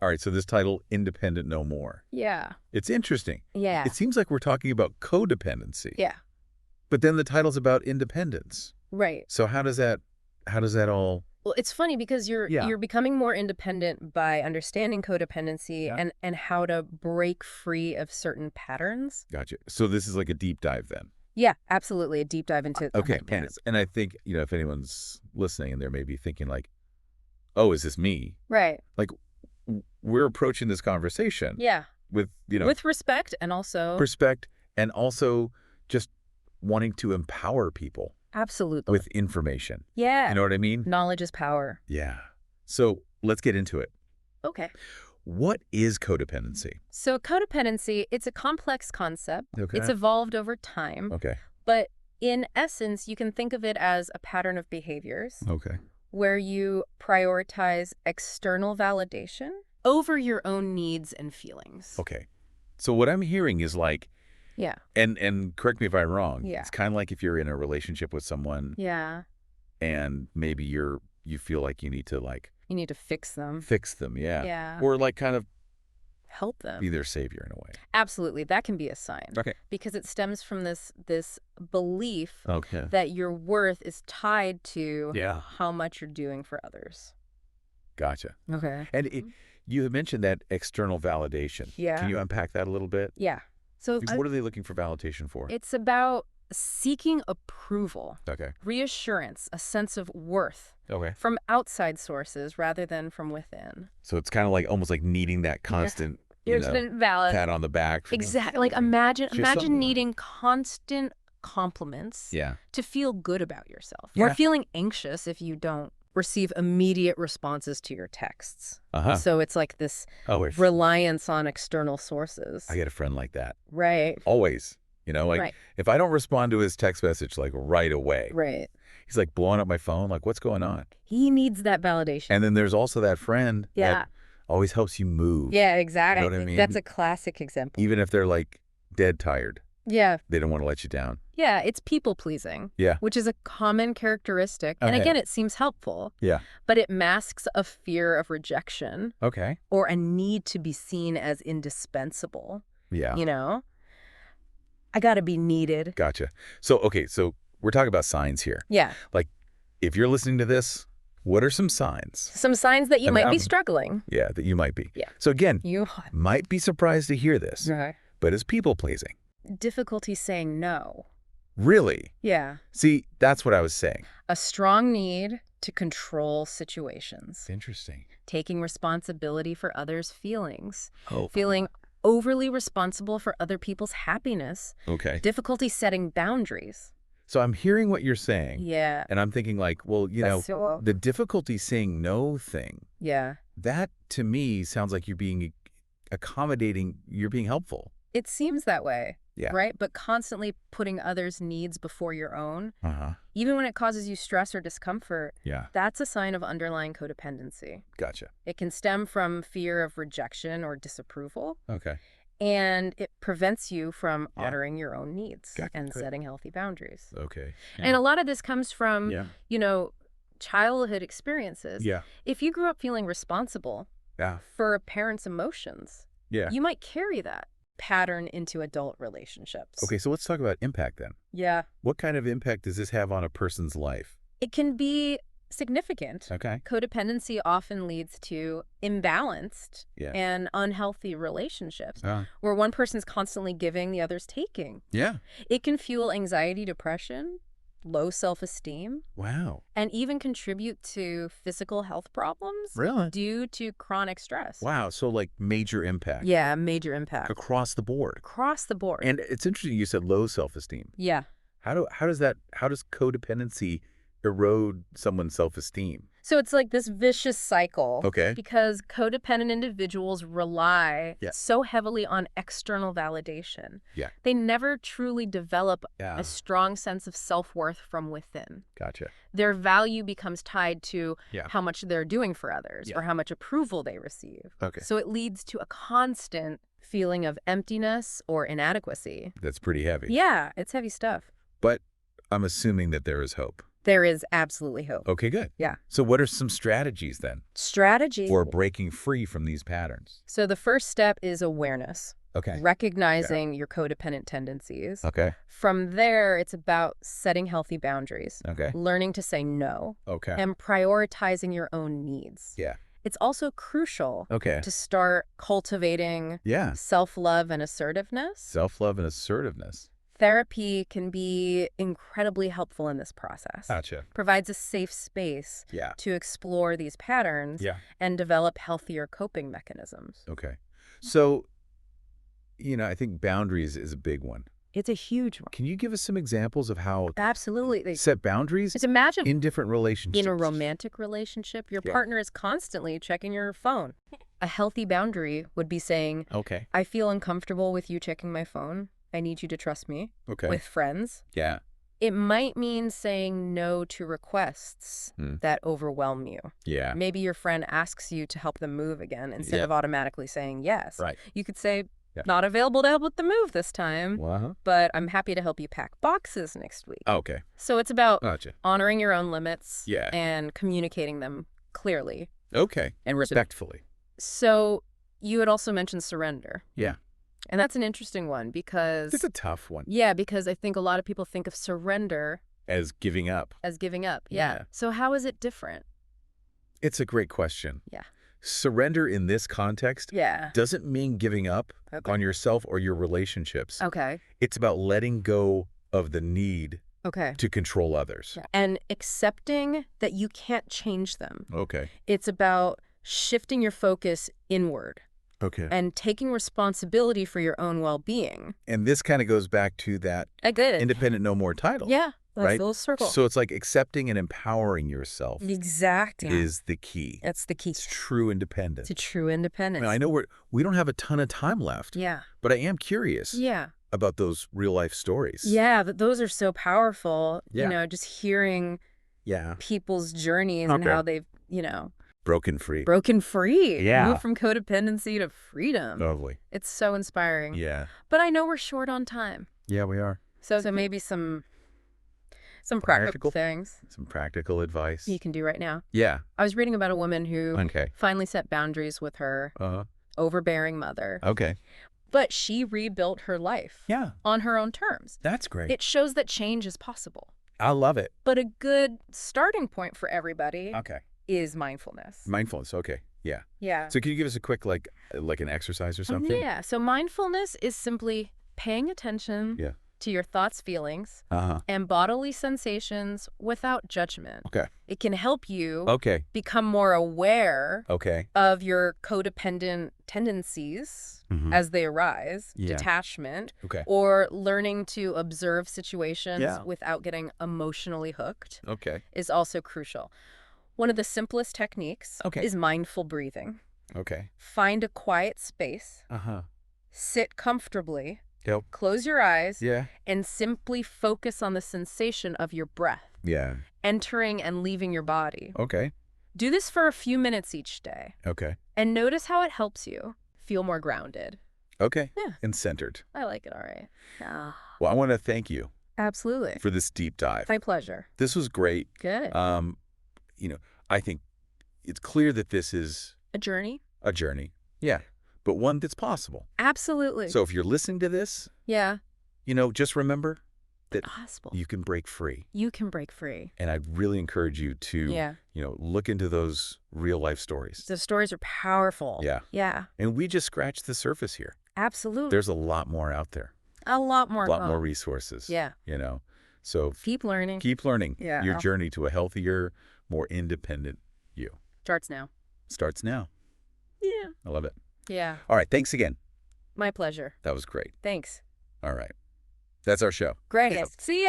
All right, so this title, Independent No More. Yeah. It's interesting. Yeah. It seems like we're talking about codependency. Yeah. But then the title's about independence. Right. So how does that all... Well, it's funny because Yeah. you're becoming more independent by understanding codependency Yeah. and how to break free of certain patterns. Gotcha. So this is like a deep dive then. Yeah, absolutely. A deep dive into Okay. codependency. And I think, if anyone's listening and they're maybe thinking like, oh, is this me? Right. Like, we're approaching this conversation Yeah. with, With respect and also respect and also just wanting to empower people absolutely with information. Yeah. You know what I mean? Knowledge is power. Yeah. So let's get into it. Okay. What is codependency? So codependency, it's a complex concept. Okay. It's evolved over time. Okay. But in essence, you can think of it as a pattern of behaviors Okay. where you prioritize external validation over your own needs and feelings. Okay. So what I'm hearing is like, Yeah. and correct me if I'm wrong. Yeah. It's kind of like if you're in a relationship with someone Yeah. and maybe you feel like you need to like You need to fix them. fix them. Yeah. Yeah. Or like kind of Help them. be their savior in a way. Absolutely. That can be a sign. Okay. Because it stems from this belief Okay. that your worth is tied to Yeah. how much you're doing for others. Gotcha. Okay. And you had mentioned that external validation. Yeah. Can you unpack that a little bit? Yeah. So Like, what are they looking for validation for? it's about seeking approval, Okay. reassurance, a sense of worth Okay. from outside sources rather than from within. So it's kind of like almost like needing that constant, It's been valid. pat on the back. Exactly. Like Just imagine something. needing constant compliments Yeah. to feel good about yourself. Yeah. Or feeling anxious if you don't receive immediate responses to your texts. Uh-huh. So it's like this Oh, wait. reliance on external sources. I get a friend like that. Right. Always. Like Right. if I don't respond to his text message like right away, Right. he's like blowing up my phone. Like, what's going on? He needs that validation. And then there's also that friend Yeah. that always helps you move. Yeah, exactly. You know what I mean? That's a classic example. Even if they're like dead tired, Yeah. they don't want to let you down. Yeah, it's people pleasing. Yeah. Which is a common characteristic. And Okay. again, it seems helpful, Yeah. but it masks a fear of rejection Okay. or a need to be seen as indispensable. Yeah. You know? I got to be needed. Gotcha. So, okay. So we're talking about signs here. Yeah. Like if you're listening to this, what are some signs? Some signs that you I mean, might be I'm- struggling. Yeah, that you might be. Yeah. So again, You might be surprised to hear this, but it's people pleasing. difficulty saying no. Really? Yeah. See, that's what I was saying. A strong need to control situations. Interesting. Taking responsibility for others' feelings. Oh. Feeling overly responsible for other people's happiness. Okay. Difficulty setting boundaries. So I'm hearing what you're saying. Yeah. And I'm thinking like, well, So- the difficulty saying no thing, Yeah. that to me sounds like you're being accommodating, you're being helpful. It seems that way. Yeah. Right? But constantly putting others' needs before your own, Uh-huh. even when it causes you stress or discomfort, Yeah. that's a sign of underlying codependency. Gotcha. It can stem from fear of rejection or disapproval, Okay. and it prevents you from Yeah. honoring your own needs Gotcha. and setting healthy boundaries. Okay. And a lot of this comes from, Yeah. childhood experiences. Yeah. If you grew up feeling responsible Yeah. for a parent's emotions, Yeah. you might carry that pattern into adult relationships. Okay, so let's talk about impact then. Yeah. What kind of impact does this have on a person's life? It can be significant. Okay. Codependency often leads to imbalanced Yeah. and unhealthy relationships Uh, where one person's constantly giving, the other's taking. yeah. It can fuel anxiety, depression, low self-esteem, Wow. and even contribute to physical health problems Really? due to chronic stress. Wow. So like major impact. Yeah, major impact. Across the board. Across the board. And it's interesting you said low self-esteem. Yeah. How does codependency erode someone's self-esteem? So it's like this vicious cycle. Okay. Because codependent individuals rely Yeah. so heavily on external validation. Yeah. They never truly develop Yeah. a strong sense of self-worth from within. Gotcha. Their value becomes tied to Yeah. how much they're doing for others Yeah. or how much approval they receive. Okay. So it leads to a constant feeling of emptiness or inadequacy. That's pretty heavy. Yeah, it's heavy stuff. But I'm assuming that there is hope. There is absolutely hope. Okay, good. Yeah. So what are some strategies then Strategy. for breaking free from these patterns? So the first step is awareness. Okay. Recognizing your codependent tendencies. Okay. From there, it's about setting healthy boundaries, Okay. learning to say no, Okay. and prioritizing your own needs. Yeah. It's also crucial Okay. to start cultivating Yeah. self-love and assertiveness. Self-love and assertiveness. Therapy can be incredibly helpful in this process. Gotcha. Provides a safe space Yeah. to explore these patterns Yeah. and develop healthier coping mechanisms. Okay. So, I think boundaries is a big one. It's a huge one. Can you give us some examples of how Absolutely. set boundaries Just imagine in different relationships? in a romantic relationship, your Yeah. partner is constantly checking your phone. A healthy boundary would be saying, Okay. I feel uncomfortable with you checking my phone. I need you to trust me. Okay. With friends. Yeah. It might mean saying no to requests that overwhelm you. Yeah. Maybe your friend asks you to help them move again instead Yeah. of automatically saying yes. Right. You could say, Yeah. not available to help with the move this time, Well, but I'm happy to help you pack boxes next week. okay. So it's about Gotcha. honoring your own limits Yeah. and communicating them clearly. Okay. And respectfully. So you had also mentioned surrender. Yeah. And that's an interesting one because... It's a tough one. Yeah, because I think a lot of people think of surrender As giving up. as giving up. Yeah. So how is it different? It's a great question. Yeah. Surrender in this context Yeah. doesn't mean giving up Okay. on yourself or your relationships. Okay. It's about letting go of the need Okay. to control others. Yeah. And accepting that you can't change them. Okay. It's about shifting your focus inward Okay. and taking responsibility for your own well-being. And this kind of goes back to that Good. Independent No More title. Yeah. That's right? the little circle. So it's like accepting and empowering yourself Exactly. is the key. That's the key It's true independence. to true independence. I know we don't have a ton of time left. Yeah. But I am curious Yeah. about those real life stories. Yeah, those are so powerful. Yeah. Just hearing Yeah. people's journeys and Okay. how they've, Broken free. broken free. Yeah. Moved from codependency to freedom. Lovely. It's so inspiring. Yeah. But I know we're short on time. Yeah, we are. So maybe some practical Practical? things Some practical advice. you can do right now. Yeah. I was reading about a woman who Okay. finally set boundaries with her overbearing mother. Okay. But she rebuilt her life Yeah. on her own terms. That's great. It shows that change is possible. I love it. But a good starting point for everybody Okay. is mindfulness. Mindfulness. Okay. Yeah. Yeah. So can you give us a quick, like an exercise or something? Yeah. So mindfulness is simply paying attention Yeah. to your thoughts, feelings, Uh-huh. and bodily sensations without judgment. Okay. It can help you Okay. become more aware Okay. of your codependent tendencies Mhm. as they arise, Yeah. detachment, Okay. or learning to observe situations Yeah. without getting emotionally hooked Okay. is also crucial. One of the simplest techniques Okay. is mindful breathing. Okay. Find a quiet space, Uh-huh. sit comfortably, Yep. close your eyes, Yeah. and simply focus on the sensation of your breath, Yeah. entering and leaving your body. Okay. Do this for a few minutes each day, Okay. and notice how it helps you feel more grounded. Okay. Yeah. And centered. I like it all right. Well, I want to thank you Absolutely. for this deep dive. My pleasure. This was great. Good. I think it's clear that this is A journey? a journey. Yeah. But one that's possible. Absolutely. So if you're listening to this, yeah. just remember that Possible. you can break free. You can break free. And I'd really encourage you to, Yeah. look into those real life stories. The stories are powerful. Yeah. Yeah. And we just scratched the surface here. Absolutely. There's a lot more out there. a lot more. A lot more resources. Yeah. So Keep learning. keep learning Yeah. your journey to a healthier, more independent you. Starts now. Starts now. Yeah. I love it. Yeah. All right. Thanks again. My pleasure. That was great. Thanks. All right. That's our show. Great. See ya.